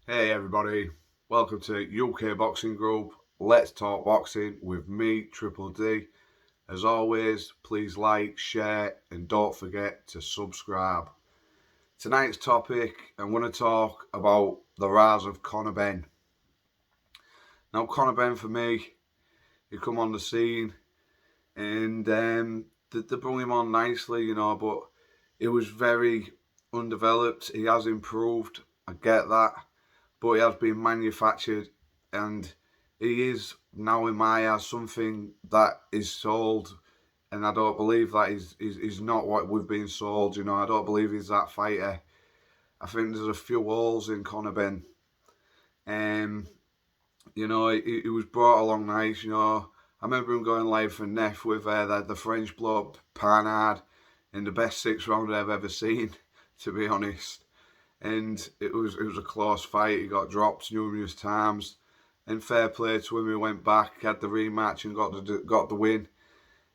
Hey everybody, welcome to UK Boxing Group. Let's talk boxing with me, Triple D. As always, please like, share, and don't forget to subscribe. Tonight's topic, I'm going to talk about the rise of Conor Benn. Now, Conor Benn for me, he come on the scene and they brought him on nicely, but it was very undeveloped. He has improved, I get that, but he has been manufactured, and he is now in my eyes something that is sold, and I don't believe that he's not what we've been sold. I don't believe he's that fighter. I think there's a few holes in Conor Benn. Um, he was brought along nice. I remember him going live for Neff with the French bloke Panard in the best 6 round I've ever seen, to be honest. And it was a close fight. He got dropped numerous times, and fair play to him. He went back, had the rematch, and got the win.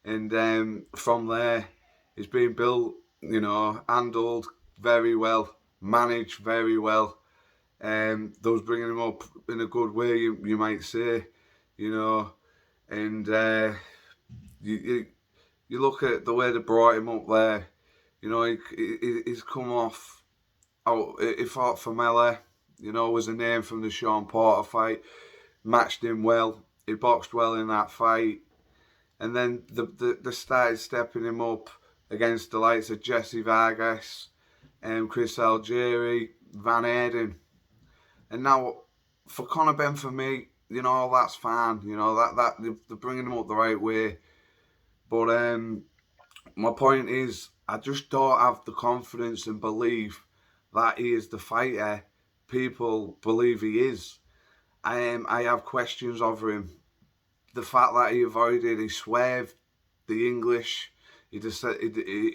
And from there, he's been built, handled very well, managed very well. Those bringing him up in a good way, you might say, you know. And you you look at the way they brought him up there. He's come off. Oh, he fought for Mele. Was a name from the Sean Porter fight. Matched him well. He boxed well in that fight. And then they started stepping him up against the likes of Jesse Vargas, Chris Algieri, Van Erden. And now, for Conor Benn, for me, that's fine. That they're bringing him up the right way. But my point is, I just don't have the confidence and belief that he is the fighter people believe he is. I have questions over him. The fact that he swerved the English, he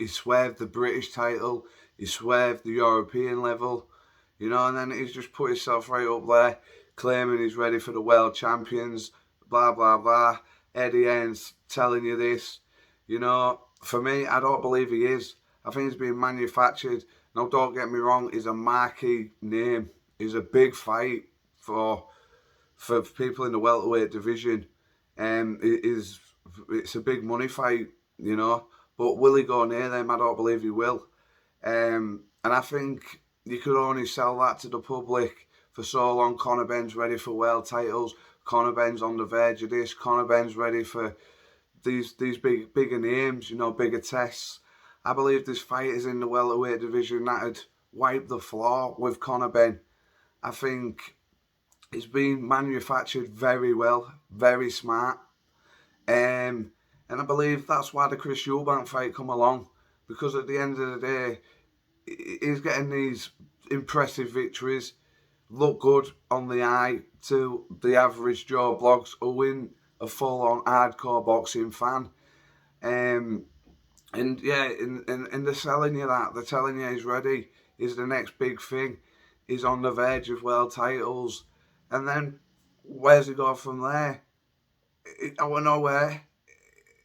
swerved the British title, he swerved the European level, and then he's just put himself right up there, claiming he's ready for the world champions, blah blah blah. Eddie Hearn's telling you this, For me, I don't believe he is. I think he's been manufactured. Now, don't get me wrong, he's a marquee name. He's a big fight for people in the welterweight division. It's a big money fight, But will he go near them? I don't believe he will. And I think you could only sell that to the public for so long. Conor Benn's ready for world titles. Conor Benn's on the verge of this. Conor Benn's ready for these bigger names, bigger tests. I believe there's fighters in the welterweight division that had wiped the floor with Conor Benn. I think it's been manufactured very well, very smart. And I believe that's why the Chris Eubank fight come along. Because at the end of the day, he's getting these impressive victories, look good on the eye to the average Joe Blogs who win a full-on hardcore boxing fan. And they're selling you that. They're telling you he's ready. He's the next big thing. He's on the verge of world titles. And then where's he go from there? I want to know where.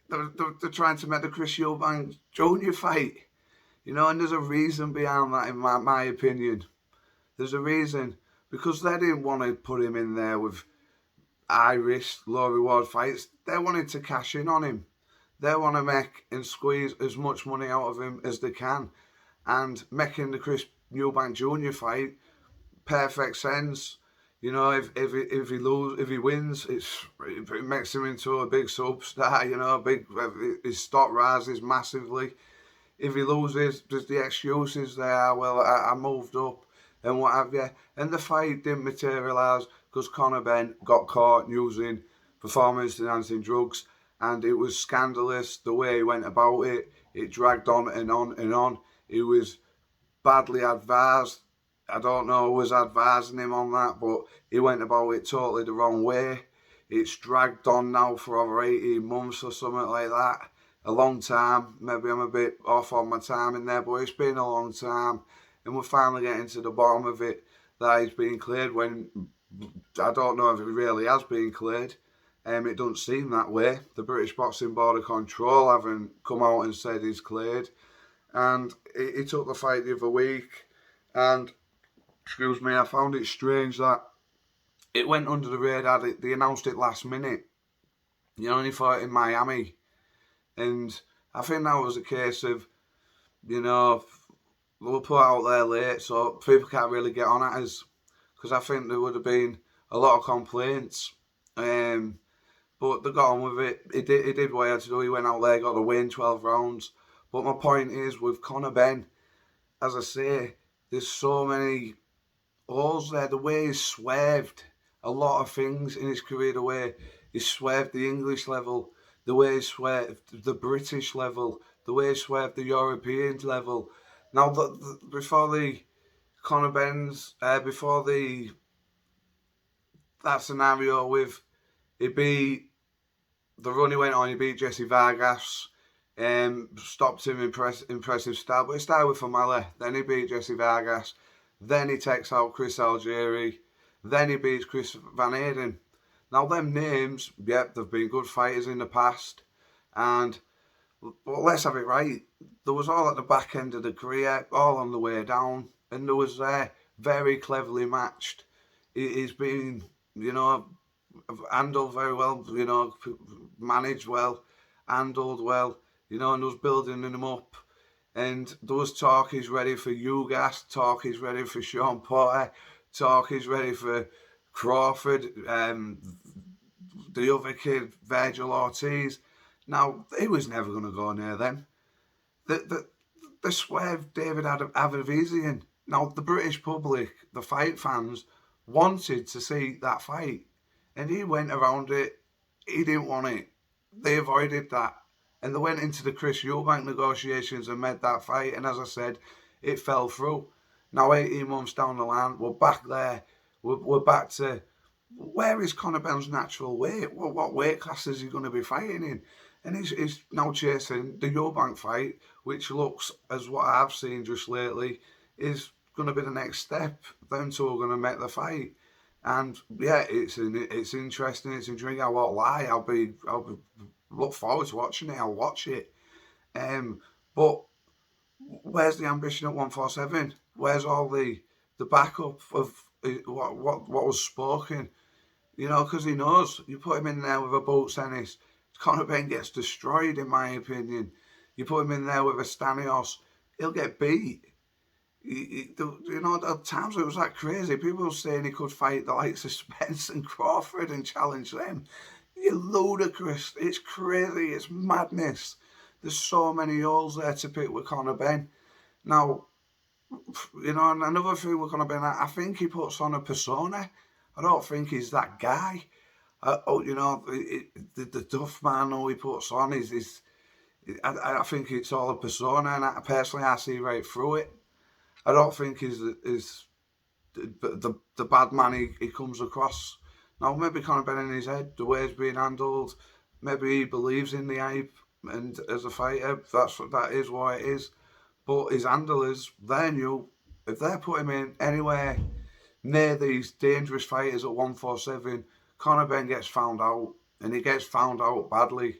They're trying to make the Chris Eubank Jr. fight. And there's a reason behind that, in my opinion. There's a reason. Because they didn't want to put him in there with high risk, low reward fights. They wanted to cash in on him. They want to make and squeeze as much money out of him as they can. And making the Chris Eubank Jr. fight, perfect sense. If he wins, it makes him into a big superstar. His stock rises massively. If he loses, there's the excuses there. Well, I moved up and what have you. And the fight didn't materialise because Conor Benn got caught using performance-enhancing drugs, and it was scandalous the way he went about it. It dragged on and on and on. He was badly advised. I don't know who was advising him on that, but he went about it totally the wrong way. It's dragged on now for over 18 months or something like that. A long time. Maybe I'm a bit off on my time in there, but it's been a long time. And we're finally getting to the bottom of it, that he's been cleared when I don't know if he really has been cleared. It doesn't seem that way. The British Boxing Board of Control haven't come out and said he's cleared. And he took the fight the other week, and excuse me, I found it strange that it went under the radar. They announced it last minute. You know, and he fought in Miami. And I think that was a case of, you know, they were put out there late, so people can't really get on at us. Because I think there would have been a lot of complaints. But they got on with it. He did what he had to do. He went out there, got the win, 12 rounds. But my point is, with Conor Benn, as I say, there's so many holes there. The way he's swerved a lot of things in his career, the way he swerved the English level, the way he swerved the British level, the way he swerved the European level. Now, before the Conor Ben's, before the that scenario with he beat the run he went on, he beat Jesse Vargas, stopped him impressive start, but he started with Famale, then he beat Jesse Vargas, then he takes out Chris Algieri, then he beats Chris Van Aden. Now them names, yep, they've been good fighters in the past, but let's have it right. There was all at the back end of the career, all on the way down, and there was very cleverly matched. He's been, handled very well, managed well, handled well, and was building him up. And there was talk he's ready for Ugas, talk he's ready for Sean Porter, talk he's ready for Crawford, the other kid, Virgil Ortiz. Now, he was never going to go near them. The swerve David Avavizian. Now, the British public, the fight fans, wanted to see that fight. And he went around it. He didn't want it. They avoided that. And they went into the Chris Eubank negotiations and made that fight. And as I said, it fell through. Now, 18 months down the line, we're back there. We're back to, where is Conor Benn's natural weight? What weight class is he going to be fighting in? And he's now chasing the Eubank fight, which looks, as what I've seen just lately, is going to be the next step. Them two are going to make the fight. And yeah, it's interesting, it's intriguing. I won't lie. I'll be look forward to watching it. I'll watch it. But where's the ambition at 147? Where's all the backup of what was spoken? Because he knows you put him in there with a boots tennis, Conor Benn gets destroyed, in my opinion. You put him in there with a Stanios, he'll get beat. At times it was that crazy. People were saying he could fight the likes of Spence and Crawford and challenge them. You're ludicrous. It's crazy. It's madness. There's so many holes there to pick with Conor Benn. Now, and another thing with Conor Benn, I think he puts on a persona. I don't think he's that guy. The tough man who he puts on is I think it's all a persona, and I see right through it. I don't think he's the bad man he comes across. Now, maybe Conor Benn in his head, the way it's being handled, maybe he believes in the hype, and as a fighter, that is what it is. But his handlers, they knew, if they put him in anywhere near these dangerous fighters at 147, Conor Benn gets found out, and he gets found out badly.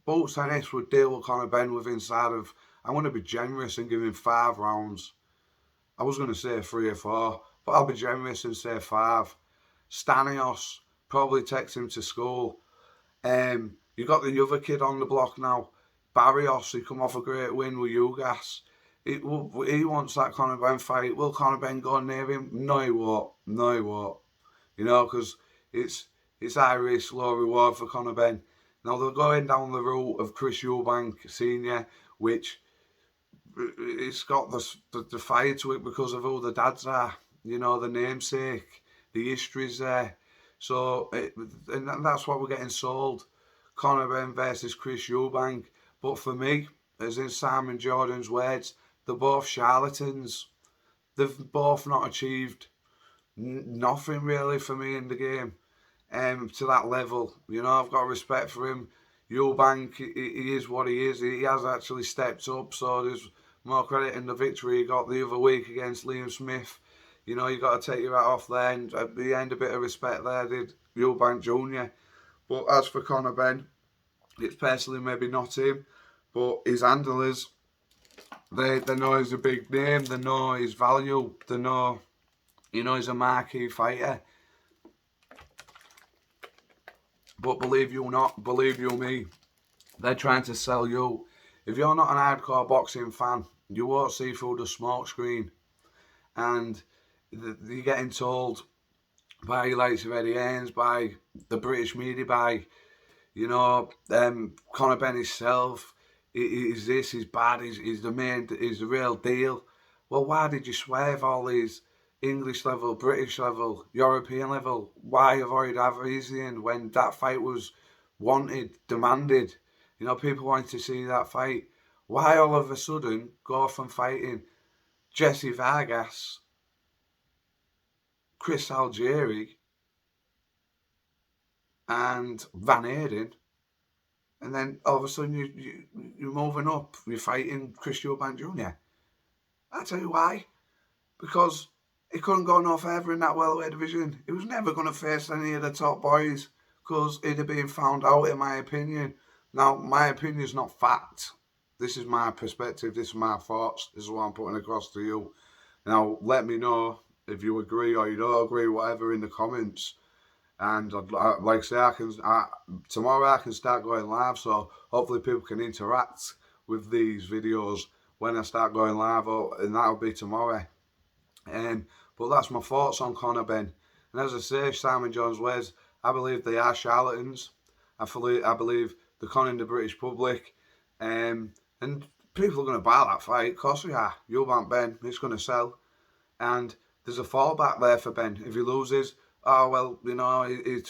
Boots Ennis would deal with Conor Benn with inside of, I'm going to be generous and give him 5 rounds. I was going to say 3 or 4, but I'll be generous and say 5. Stanios probably takes him to school. You got the other kid on the block now, Barrios, who come off a great win with Ugas. He wants that Conor Benn fight. Will Conor Benn go near him? No, he won't. No, he won't. Because it's high risk, low reward for Conor Benn. Now they're going down the route of Chris Eubank Senior, which it's got the fire to it because of who the dads are. The namesake, the history's there. So and that's what we're getting sold. Conor Benn versus Chris Eubank. But for me, as in Simon Jordan's words, they're both charlatans. They've both not achieved nothing really for me in the game. To that level, I've got respect for him. Eubank, he is what he is. He has actually stepped up, so there's more credit in the victory he got the other week against Liam Smith. You got to take your hat off there, and he earned a bit of respect there, did Eubank Jr. But as for Conor Benn, it's personally maybe not him, but his handlers, they know he's a big name, they know his value, they know You know, he's a marquee fighter. But believe you not, believe you me, they're trying to sell you. If you're not an hardcore boxing fan, you won't see through the smoke screen. And you're getting told by likes of Eddie Hearns, by the British media, by, you know, Conor Benn himself, he's this, he's bad, he's the main, he's the real deal. Well, why did you swerve all these English level, British level, European level? Why avoid Avarizian when that fight was wanted, demanded? You know, people wanted to see that fight. Why all of a sudden go from fighting Jesse Vargas, Chris Algieri, and Van Aden, and then all of a sudden you're moving up, you're fighting Chris Eubank Jr. I tell you why. Because he couldn't go no further in that welterweight division. He was never going to face any of the top boys because he'd have been found out, in my opinion. Now, my opinion is not fact. This is my perspective. This is my thoughts. This is what I'm putting across to you. Now, let me know if you agree or you don't agree, whatever, in the comments. And like I say, tomorrow I can start going live, so hopefully people can interact with these videos when I start going live, and that'll be tomorrow. But that's my thoughts on Conor Benn. And as I say, Simon Jones Wes, I believe they are charlatans. I believe they're conning the British public. And people are going to buy that fight. Of course they are. Eubank Benn, it's going to sell. And there's a fallback there for Benn. If he loses, oh, well, you know, he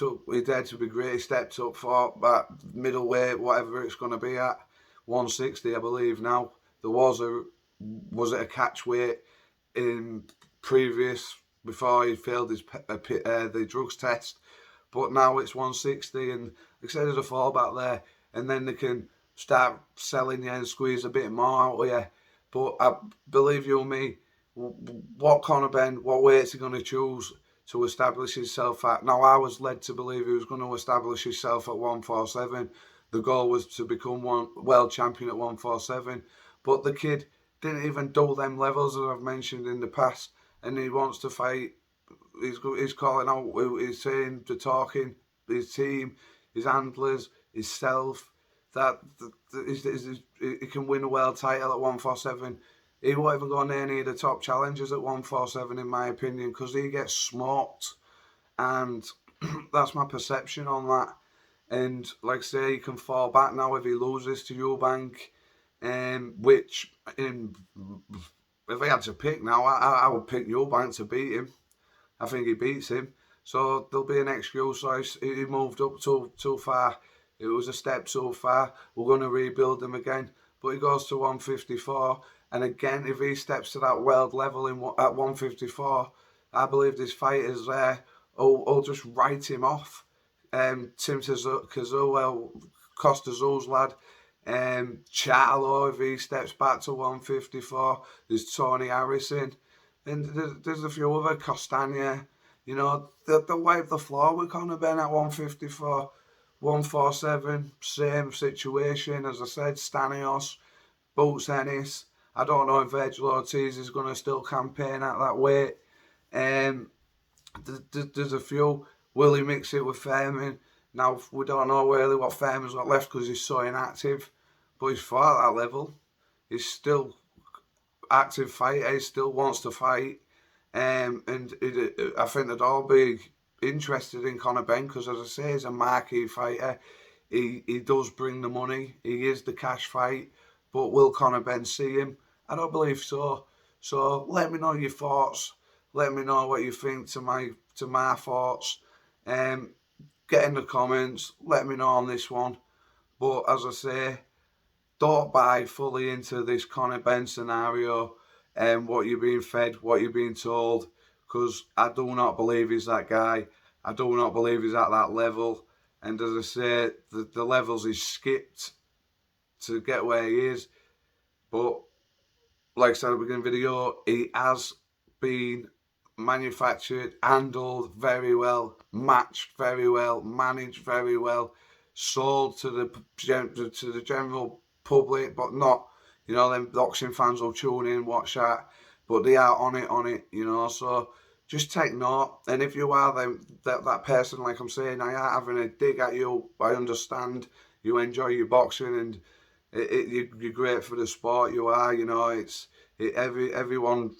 dared to be great. He stepped up for that middleweight, whatever it's going to be at. 160, I believe now. There was it a catch weight in previous, before he failed his the drugs test, but now it's 160, and like I said, there's a fallback there, and then they can start selling you and squeeze a bit more out of you. But I believe you me, what Conor Benn, what weight's he going to choose to establish himself at? Now, I was led to believe he was going to establish himself at 147. The goal was to become world champion at 147, but the kid didn't even do them levels, as I've mentioned in the past, and he wants to fight. He's calling out, he's saying, to talking, his team, his handlers, himself, that he can win a world title at 147. He won't even go near any of the top challengers at 147, in my opinion, because he gets smoked, and that's my perception on that. And like I say, he can fall back now if he loses to Eubank. Which, if I had to pick now, I would pick Eubank to beat him. I think he beats him. So there'll be an excuse. So he moved up too far. It was a step too far. We're going to rebuild him again. But he goes to 154. And again, if he steps to that world level at 154, I believe this fighters there will just write him off. Tim Kazuo, Costa Azul's lad. Charlo, if he steps back to 154, there's Tony Harrison, and there's a few other, Costagna. You know, they'll wipe the floor with Conor Benn at 154. 147, same situation, as I said, Stanios, Boots Ennis. I don't know if Virgil Ortiz is going to still campaign at that weight. There's a few. Will he mix it with Fairman? Now, we don't know really what Fairman's got left because he's so inactive, but he's fought at that level. He's still active fighter. He still wants to fight. I think they'd all be interested in Conor Benn because, as I say, he's a marquee fighter. He does bring the money. He is the cash fight. But will Conor Benn see him? I don't believe so. So let me know your thoughts. Let me know what you think to my thoughts. Get in the comments. Let me know on this one. But as I say, don't buy fully into this Conor Benn scenario and what you're being fed, what you're being told, because I do not believe he's that guy. I do not believe he's at that level. And as I say, the levels he's skipped to get where he is. But like I said at the beginning of the video, he has been manufactured, handled very well, matched very well, managed very well, sold to the general public, but not, you know, them boxing fans will tune in, watch that, but they are on it, you know. So just take note. And if you are that person, like I'm saying, I are having a dig at you. I understand you enjoy your boxing, and you're great for the sport. You are, everyone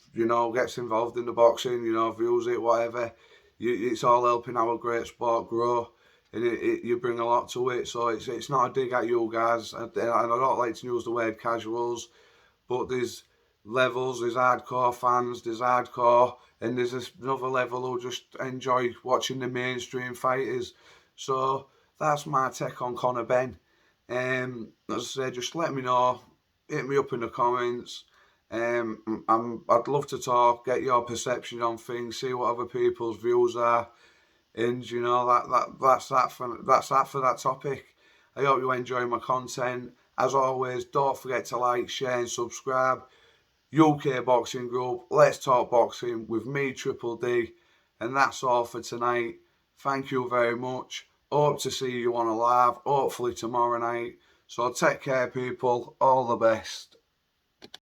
gets involved in the boxing. Views it, whatever. It's all helping our great sport grow, and you bring a lot to it. So it's not a dig at you guys. And I don't like to use the word casuals, but there's levels, there's hardcore fans, there's hardcore, and there's another level who just enjoy watching the mainstream fighters. So that's my take on Conor Benn. As I say, just let me know, hit me up in the comments. I'd love to talk, get your perception on things, see what other people's views are, and that's that for that topic. I hope you enjoy my content. As always, don't forget to like, share, and subscribe. UK Boxing Group, let's talk boxing with me, Triple D, and that's all for tonight. Thank you very much. Hope to see you on a live, hopefully tomorrow night. So take care, people. All the best.